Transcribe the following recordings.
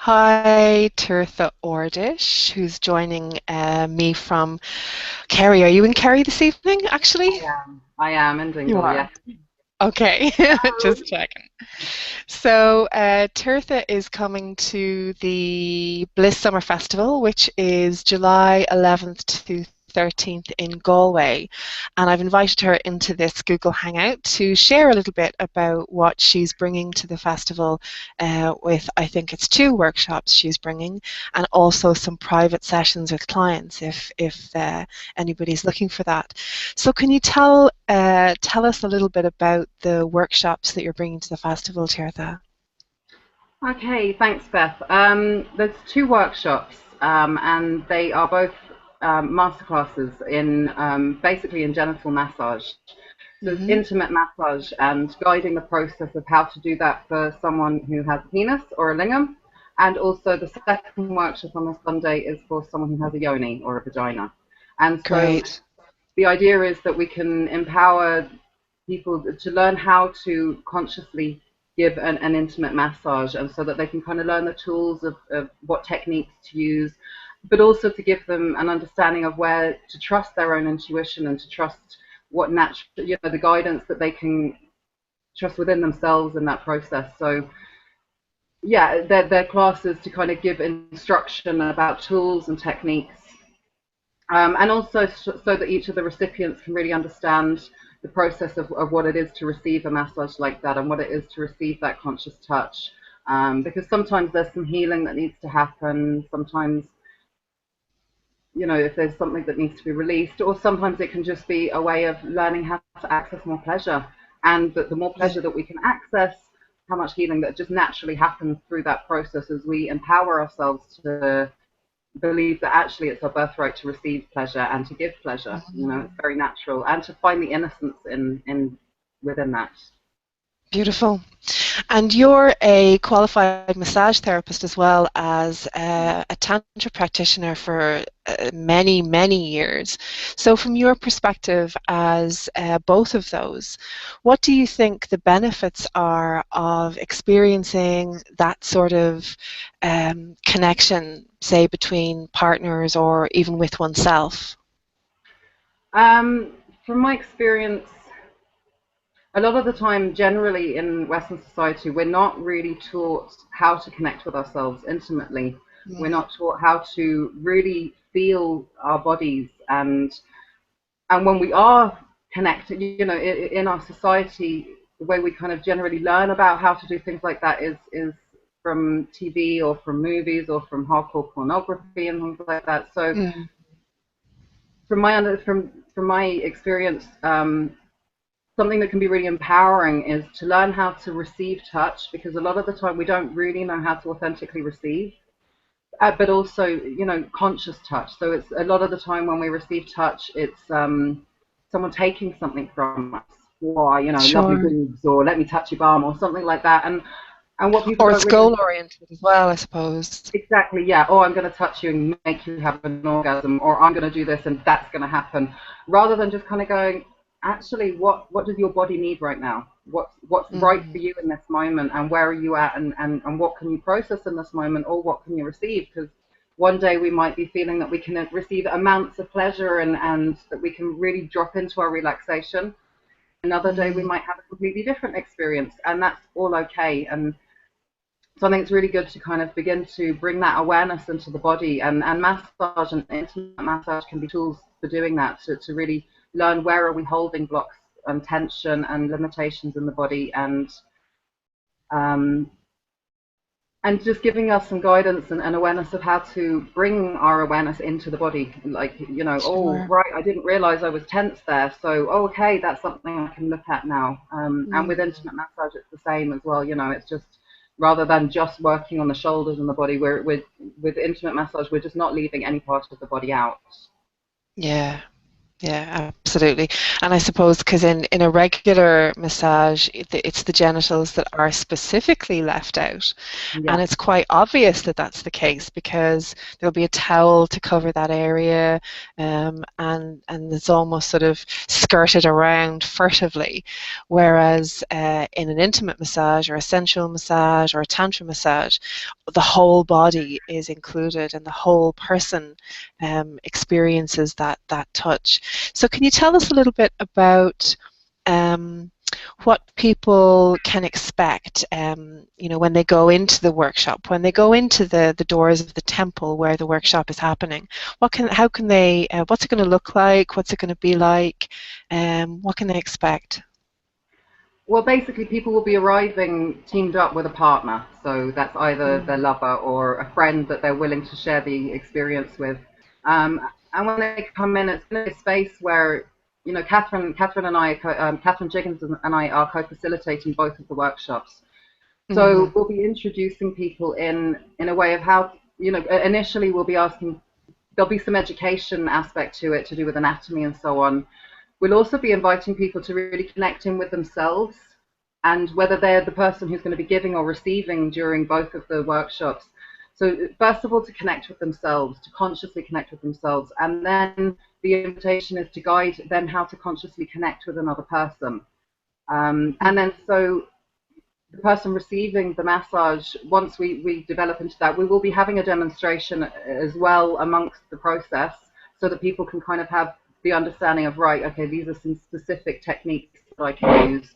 Hi, Teertha Ordish, who's joining me from Kerry. Are you in Kerry this evening, actually? I am in You Dingle, are. yes. Okay, just checking. So, Teertha is coming to the Bliss Summer Festival, which is July 11th to 13th in Galway. And I've invited her into this Google Hangout to share a little bit about what she's bringing to the festival with, I think it's two workshops she's bringing, and also some private sessions with clients if anybody's looking for that. So can you tell us a little bit about the workshops that you're bringing to the festival, Teertha? Okay, thanks, Beth. There's two workshops, and they are both masterclasses in basically in genital massage. So it's Hmm. intimate massage and guiding the process of how to do that for someone who has a penis or a lingam. And also the second workshop on the Sunday is for someone who has a yoni or a vagina. And so Great. the idea is that we can empower people to learn how to consciously give an intimate massage, and so that they can kind of learn the tools of what techniques to use, but also to give them an understanding of where to trust their own intuition and to trust what natural, the guidance that they can trust within themselves in that process. So yeah, they're classes to kind of give instruction about tools and techniques, and also so that each of the recipients can really understand the process of what it is to receive a massage like that and what it is to receive that conscious touch. Because sometimes there's some healing that needs to happen. Sometimes, if there's something that needs to be released, or sometimes it can just be a way of learning how to access more pleasure. And that the more Yeah. pleasure that we can access, how much healing that just naturally happens through that process as we empower ourselves to believe that actually it's our birthright to receive pleasure and to give pleasure. It's Mhm. very natural, and to find the innocence in within that. Beautiful. And you're a qualified massage therapist as well as a Tantra practitioner for many, many years. So, from your perspective as both of those, what do you think the benefits are of experiencing that sort of connection, say, between partners or even with oneself? Um, from my experience, a lot of the time, generally in Western society, we're not really taught how to connect with ourselves intimately. We're Mm. not taught how to really feel our bodies, and when we are connected, in our society, the way we kind of generally learn about how to do things like that is from TV or from movies or from hardcore pornography and things like that. So Mm. from my experience, something that can be really empowering is to learn how to receive touch, because a lot of the time we don't really know how to authentically receive, but also conscious touch. So it's a lot of the time when we receive touch, it's someone taking something from us, or lovely Sure. boobs, or let me touch your bum, or something like that. And what people Or don't it's really goal oriented as well, I suppose. exactly, yeah, oh, I'm going to touch you and make you have an orgasm, or I'm going to do this and that's going to happen, rather than just kind of going, actually, what does your body need right now? What's right for Mm. you in this moment, and where are you at, and what can you process in this moment, or what can you receive? Because one day we might be feeling that we can receive amounts of pleasure, and that we can really drop into our relaxation. Another day we Mm. might have a completely different experience, and that's all okay. And so I think it's really good to kind of begin to bring that awareness into the body, and massage and intimate massage can be tools for doing that, to really learn where are we holding blocks and tension and limitations in the body, um, and just giving us some guidance and awareness of how to bring our awareness into the body. Like, oh, Sure. right, I didn't realize I was tense there. So, oh, okay, that's something I can look at now. And with Mm. intimate massage, it's the same as well. It's just rather than just working on the shoulders and the body, with intimate massage, we're just not leaving any part of the body out. Yeah. Yeah, absolutely. And I suppose because in a regular massage, it's the genitals that are specifically left out. And Yeah. it's quite obvious that that's the case because there'll be a towel to cover that area, and it's almost sort of skirted around furtively, whereas in an intimate massage or a sensual massage or a tantra massage, the whole body is included and the whole person experiences that touch. So can you tell us a little bit about what people can expect, when they go into the workshop, when they go into the doors of the temple where the workshop is happening? What's it going to look like? What's it going to be like? What can they expect? Well, basically, people will be arriving teamed up with a partner. So that's either their Mm. lover or a friend that they're willing to share the experience with. And when they come in, it's in a space where, Catherine and I, Catherine Jiggins and I are co-facilitating both of the workshops. Mm-hmm. So we'll be introducing people in a way of how, initially we'll be asking, there'll be some education aspect to it to do with anatomy and so on. We'll also be inviting people to really connect in with themselves and whether they're the person who's going to be giving or receiving during both of the workshops. So first of all, to connect with themselves, to consciously connect with themselves. And then the invitation is to guide them how to consciously connect with another person. And then so the person receiving the massage, once we develop into that, we will be having a demonstration as well amongst the process so that people can kind of have the understanding of, right, okay, these are some specific techniques that I can use.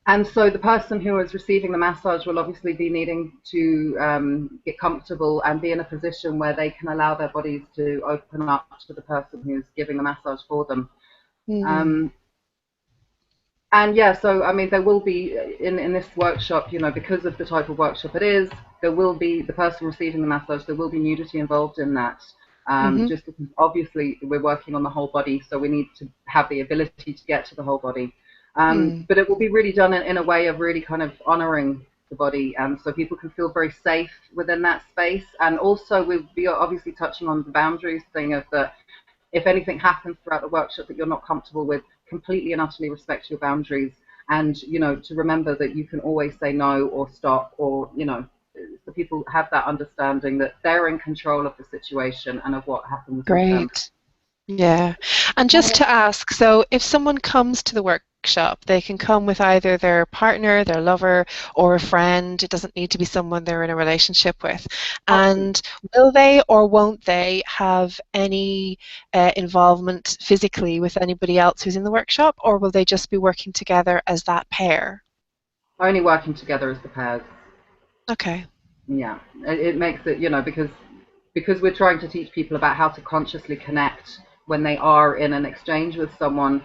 And so the person who is receiving the massage will obviously be needing to get comfortable and be in a position where they can allow their bodies to open up to the person who's giving the massage for them. Mm. And yeah, so I mean, there will be in this workshop, because of the type of workshop it is, there will be the person receiving the massage, there will be nudity involved in that. Mm-hmm. Just because obviously we're working on the whole body, so we need to have the ability to get to the whole body. Mm. But it will be really done in a way of really kind of honoring the body, and so people can feel very safe within that space. And also we'll be obviously touching on the boundaries thing of the, if anything happens throughout the workshop that you're not comfortable with, completely and utterly respect your boundaries, and to remember that you can always say no or stop, or so people have that understanding that they're in control of the situation and of what happens with them. Great. Yeah. And just to ask, so if someone comes to the workshop, they can come with either their partner, their lover, or a friend. It doesn't need to be someone they're in a relationship with. Absolutely. And will they or won't they have any involvement physically with anybody else who's in the workshop, or will they just be working together as that pair? Only working together as the pairs. Okay. Yeah, it makes it, because we're trying to teach people about how to consciously connect when they are in an exchange with someone.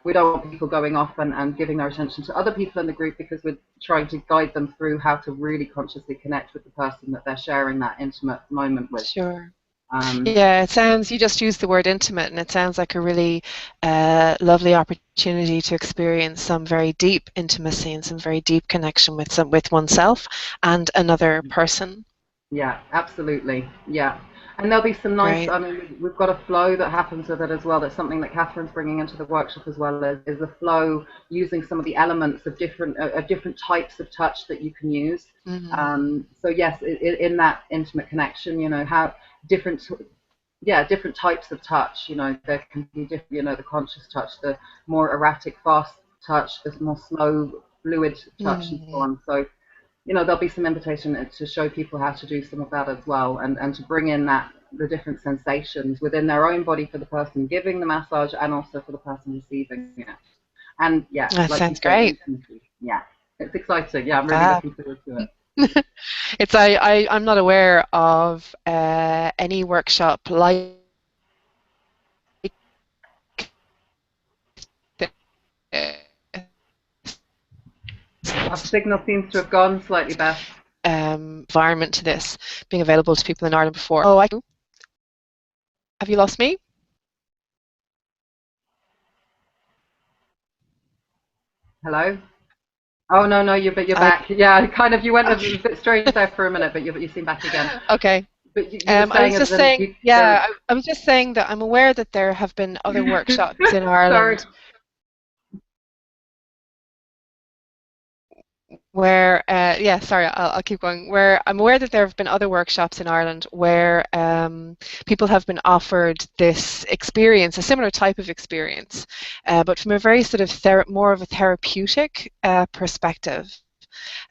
We don't want people going off and giving their attention to other people in the group, because we're trying to guide them through how to really consciously connect with the person that they're sharing that intimate moment with. Sure. Um, Yeah, you just used the word intimate, and it sounds like a really lovely opportunity to experience some very deep intimacy and some very deep connection with oneself and another person. Yeah, absolutely. Yeah. And there'll be some nice, Great. I mean, we've got a flow that happens with it as well. That's something that Catherine's bringing into the workshop as well, is a flow using some of the elements of different types of touch that you can use. Mm. So yes, in that intimate connection, how different, yeah, different types of touch, there can be different, the conscious touch, the more erratic, fast touch, the more slow, fluid touch and so Mm. on. So there'll be some invitation to show people how to do some of that as well, and to bring in the different sensations within their own body for the person giving the massage and also for the person receiving it. And yeah, That like you sounds said, great. intimacy. Yeah, it's exciting. Yeah, I'm really Fab. looking forward to it. I'm not aware of any workshop like this Our signal seems to have gone slightly, Beth. environment to this being available to people in Ireland before. Oh, have you lost me? Hello? Oh no, no, you're I back. Yeah, kind of. You went a bit strange there for a minute, but you seem back again. okay. But you were I saying was as just in saying, there. yeah, I was just saying that I'm aware that there have been other workshops in Sorry. Ireland where yeah, sorry, I'll keep going. Where I'm aware that there have been other workshops in Ireland where people have been offered this experience, a similar type of experience, but from a very sort of more of a therapeutic perspective.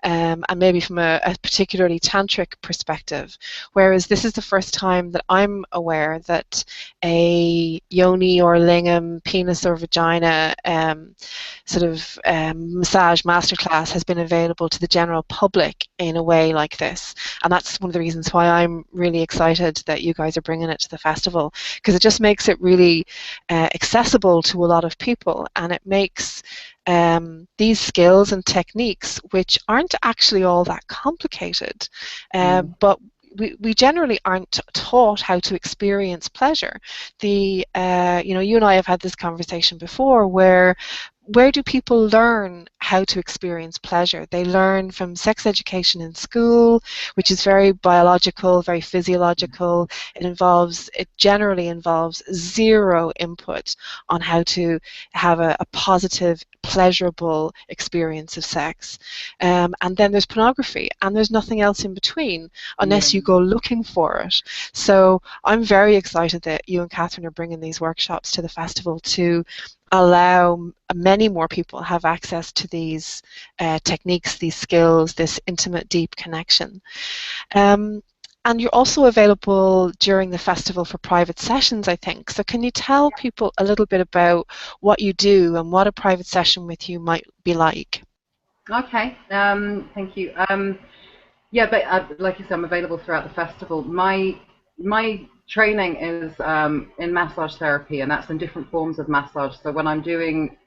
And maybe from a particularly tantric perspective. Whereas this is the first time that I'm aware that a yoni or lingam, penis or vagina massage masterclass has been available to the general public in a way like this. And that's one of the reasons why I'm really excited that you guys are bringing it to the festival, because it just makes it really accessible to a lot of people, and it makes these skills and techniques, which aren't actually all that complicated, Mm. but we generally aren't taught how to experience pleasure. You and I have had this conversation before, where do people learn how to experience pleasure? They learn from sex education in school, which is very biological, very physiological. It generally involves zero input on how to have a positive, pleasurable experience of sex. And then there's pornography, and there's nothing else in between Yeah. unless you go looking for it. So I'm very excited that you and Catherine are bringing these workshops to the festival to allow many more people have access to these techniques, these skills, this intimate, deep connection. Um, and you're also available during the festival for private sessions, I think. So can you tell people a little bit about what you do and what a private session with you might be like? Okay. Thank you. Yeah, but like you said, I'm available throughout the festival. My training is in massage therapy, and that's in different forms of massage. So when I'm doing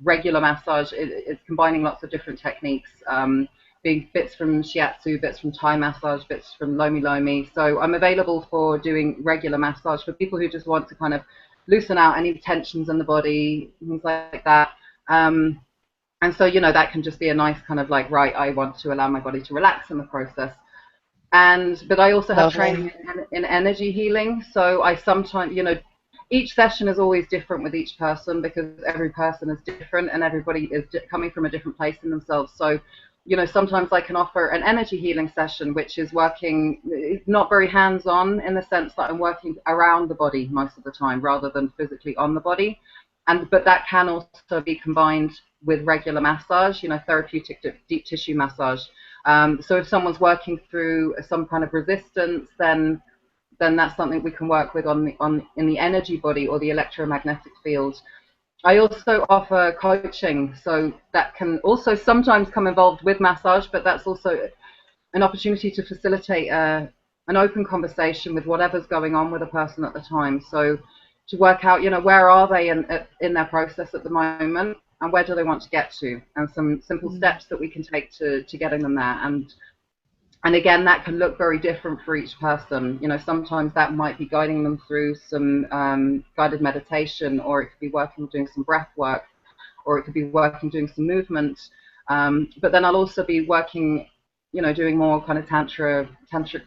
regular massage, it's combining lots of different techniques, being bits from shiatsu, bits from Thai massage, bits from lomi lomi. So I'm available for doing regular massage for people who just want to kind of loosen out any tensions in the body, things like that. Um, and so, that can just be a nice kind of like, right, I want to allow my body to relax in the process. But I also have Lovely. training in energy healing. So I sometimes, each session is always different with each person because every person is different and everybody is coming from a different place in themselves. So, sometimes I can offer an energy healing session, which is working, it's not very hands-on in the sense that I'm working around the body most of the time rather than physically on the body. But that can also be combined with regular massage, therapeutic deep tissue massage. So if someone's working through some kind of resistance, then that's something we can work with in the energy body or the electromagnetic field. I also offer coaching, so that can also sometimes come involved with massage, but that's also an opportunity to facilitate an open conversation with whatever's going on with a person at the time. So to work out, where are they in their process at the moment, and where do they want to get to, and some simple Mm. steps that we can take to getting them there. And again, that can look very different for each person. Sometimes that might be guiding them through some guided meditation, or it could be working doing some breath work, or it could be working doing some movement. But then I'll also be working, doing more kind of tantric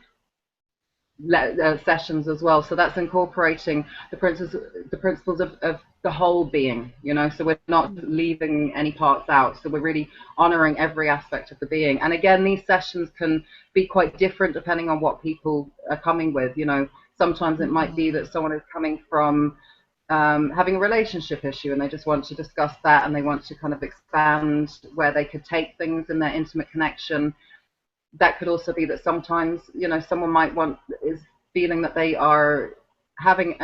sessions as well. So that's incorporating the principles of the whole being, so we're not leaving any parts out. So we're really honoring every aspect of the being. And again, these sessions can be quite different depending on what people are coming with. Sometimes it might be that someone is coming from having a relationship issue and they just want to discuss that and they want to kind of expand where they could take things in their intimate connection. That could also be that sometimes, someone is feeling that they are having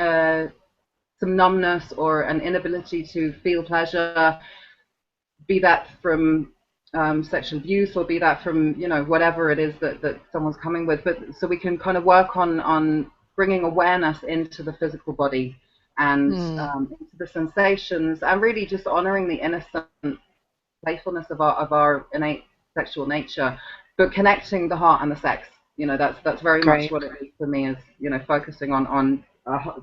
some numbness or an inability to feel pleasure, be that from sexual abuse or be that from, whatever it is that someone's coming with. But so we can kind of work on bringing awareness into the physical body and Mm. into the sensations, and really just honoring the innocent playfulness of our innate sexual nature, but connecting the heart and the sex. That's very much Great, what it is for me, is focusing on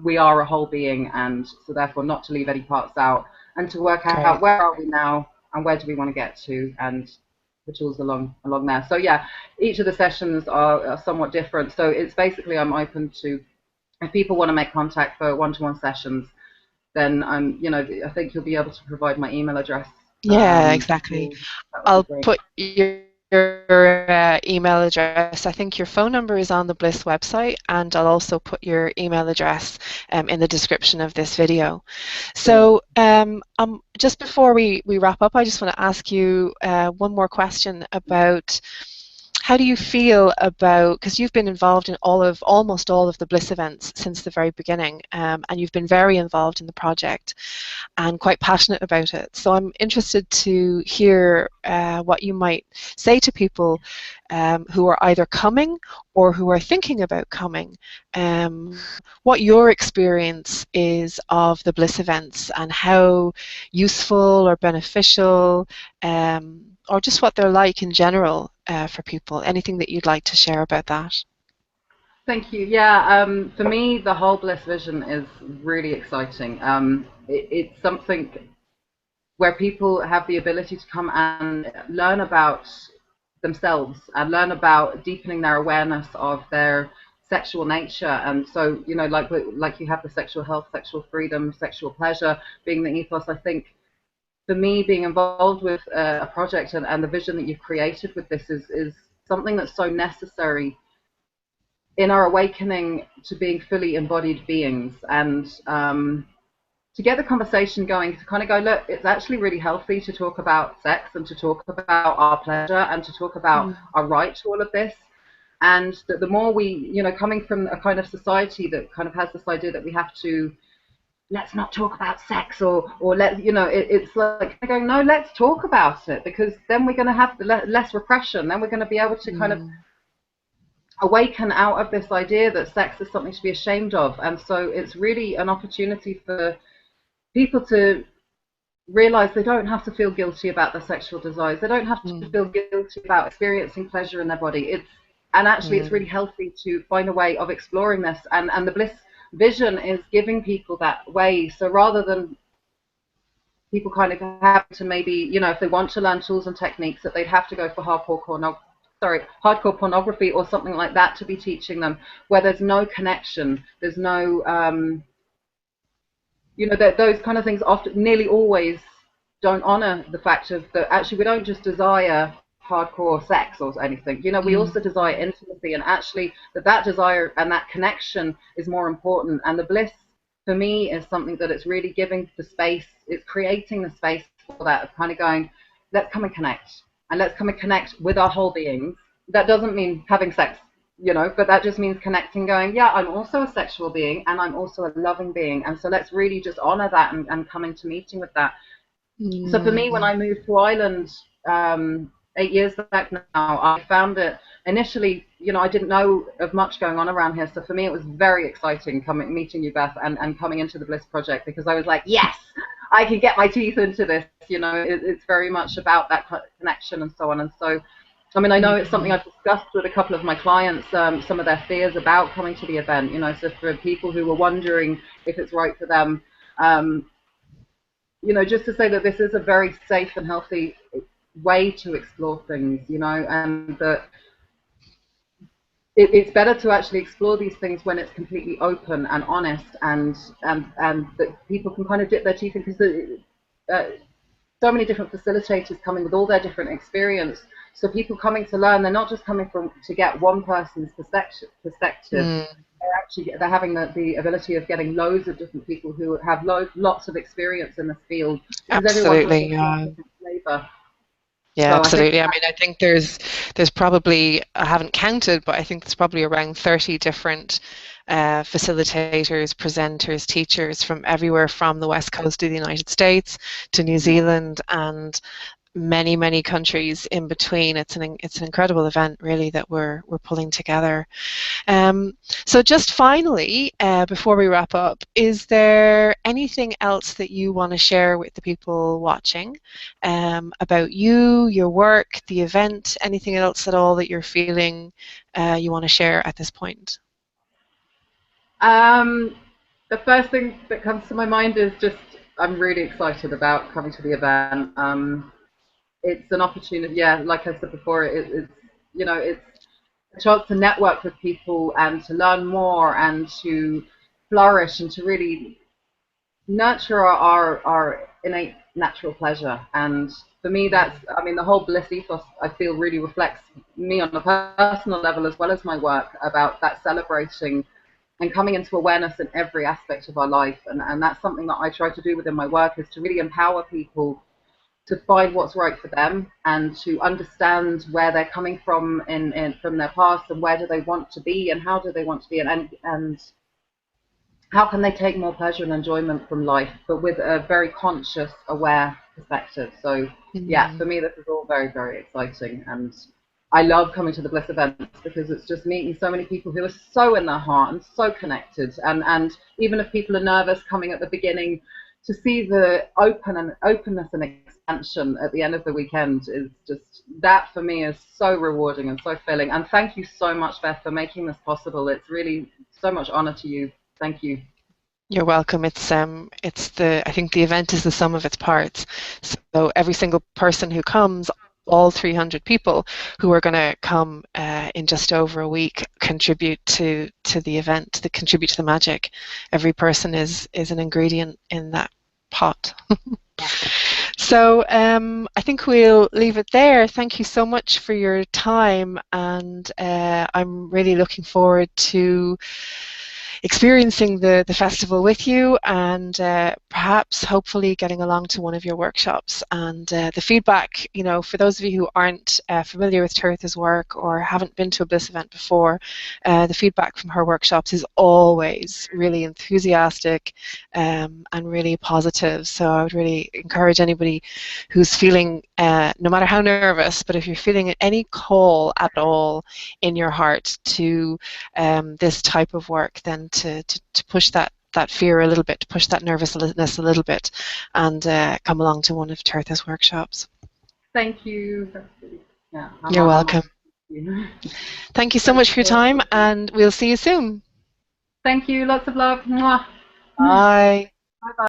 we are a whole being, and so therefore not to leave any parts out, and to work great, out where are we now and where do we want to get to, and the tools along there. So yeah, each of the sessions are somewhat different. So it's basically, I'm open to, if people want to make contact for one-to-one sessions, then I think you'll be able to provide my email address Yeah, exactly. Tools. That would be I'll great. put your email address. I think your phone number is on the Bliss website, and I'll also put your email address in the description of this video. Brilliant. So, just before we wrap up, I just want to ask you one more question about how do you feel about, because you've been involved in almost all of the Bliss events since the very beginning, and you've been very involved in the project and quite passionate about it. So I'm interested to hear what you might say to people who are either coming or who are thinking about coming, what your experience is of the Bliss events and how useful or beneficial, or just what they're like in general for people. Anything that you'd like to share about that? Thank you. Yeah, for me, the whole Bliss Vision is really exciting. It's something where people have the ability to come and learn about themselves and learn about deepening their awareness of their sexual nature. And so, like you have the sexual health, sexual freedom, sexual pleasure being the ethos. I think for me, being involved with a project and the vision that you've created with this is something that's so necessary in our awakening to being fully embodied beings. And to get the conversation going, to kind of go, look, it's actually really healthy to talk about sex and to talk about our pleasure and to talk about Mm. our right to all of this. And that the more we, coming from a kind of society that kind of has this idea that we have to, let's not talk about sex, or it's like going, no, let's talk about it, because then we're going to have less repression. Then we're going to be able to kind of Mm. awaken out of this idea that sex is something to be ashamed of. And so it's really an opportunity for people to realize they don't have to feel guilty about their sexual desires. They don't have to Mm. feel guilty about experiencing pleasure in their body. And actually it's really Mm. healthy to find a way of exploring this. And the Bliss Vision is giving people that way. So rather than people kind of have to, maybe, if they want to learn tools and techniques, that they'd have to go for hardcore pornography or something like that to be teaching them, where there's no connection, there's no that those kind of things often, nearly always, don't honor the fact of that actually we don't just desire hardcore sex or anything. We Mm. also desire intimacy, and actually that desire and that connection is more important. And the bliss for me is something that it's really giving the space, it's creating the space for that, of kind of going, let's come and connect, and let's come and connect with our whole beings. That doesn't mean having sex, but that just means connecting, going, yeah, I'm also a sexual being and I'm also a loving being. And so let's really just honor that and come into meeting with that. So for me, when Mm. I moved to Ireland 8 years back now, I found it initially, I didn't know of much going on around here. So for me, it was very exciting meeting you, Beth, and coming into the Bliss Project, because I was like, yes, I can get my teeth into this. It's very much about that connection and so on. And so, I mean, I know it's something Mm. I've discussed with a couple of my clients, some of their fears about coming to the event. So for people who were wondering if it's right for them, um, just to say that this is a very safe and healthy way to explore things, and that it's better to actually explore these things when it's completely open and honest, and that people can kind of dip their teeth in, because so many different facilitators coming with all their different experience. So people coming to learn, they're not just coming from to get one person's perspective. Mm. They're having the ability of getting loads of different people who have lots of experience in this field, because everyone has Absolutely. a different flavor. Yeah, So I think absolutely. I mean, I think there's probably, I haven't counted, but I think there's probably around 30 different facilitators, presenters, teachers from everywhere from the west coast of the United States to New Zealand and many countries in between. It's an incredible event, really, that we're pulling together. So just finally, before we wrap up, is there anything else that you want to share with the people watching about you, your work, the event, anything else at all that you're feeling you want to share at this point? um, the first thing that comes to my mind is just I'm really excited about coming to the event. It's an opportunity, yeah, like I said before, it's a chance to network with people and to learn more and to flourish and to really nurture our innate natural pleasure. And for me, that's, I mean, the whole Bliss ethos, I feel, really reflects me on a personal level as well as my work, about that celebrating and coming into awareness in every aspect of our life. And that's something that I try to do within my work, is to really empower people to find what's right for them and to understand where they're coming from from their past, and where do they want to be, and how do they want to be, and how can they take more pleasure and enjoyment from life, but with a very conscious, aware perspective. So yeah, for Mm. me, this is all very, very exciting. And I love coming to the Bliss events, because it's just meeting so many people who are so in their heart and so connected. And even if people are nervous coming at the beginning, to see the openness and expansion at the end of the weekend is just, that for me is so rewarding and so filling. And thank you so much, Beth, for making this possible. It's really so much honor to you. Thank you. You're welcome. It's the, I think the event is the sum of its parts. So every single person who comes, all 300 people who are going to come in just over a week, contribute to the event, to contribute to the magic. Every person is an ingredient in that pot. So I think we'll leave it there. Thank you so much for your time, and I'm really looking forward to experiencing the festival with you, and perhaps hopefully getting along to one of your workshops. And the feedback, you know, for those of you who aren't familiar with Teertha's work or haven't been to a Bliss event before, the feedback from her workshops is always really enthusiastic and really positive. So I would really encourage anybody who's feeling, no matter how nervous, but if you're feeling any call at all in your heart to this type of work, then to push that fear a little bit, to push that nervousness a little bit, and come along to one of Teertha's workshops. Thank you. That's really, yeah, You're I'm on. welcome. Thank you so Thank much for your you. time, and we'll see you soon. Thank you. Lots of love. Mwah. Bye. Bye bye.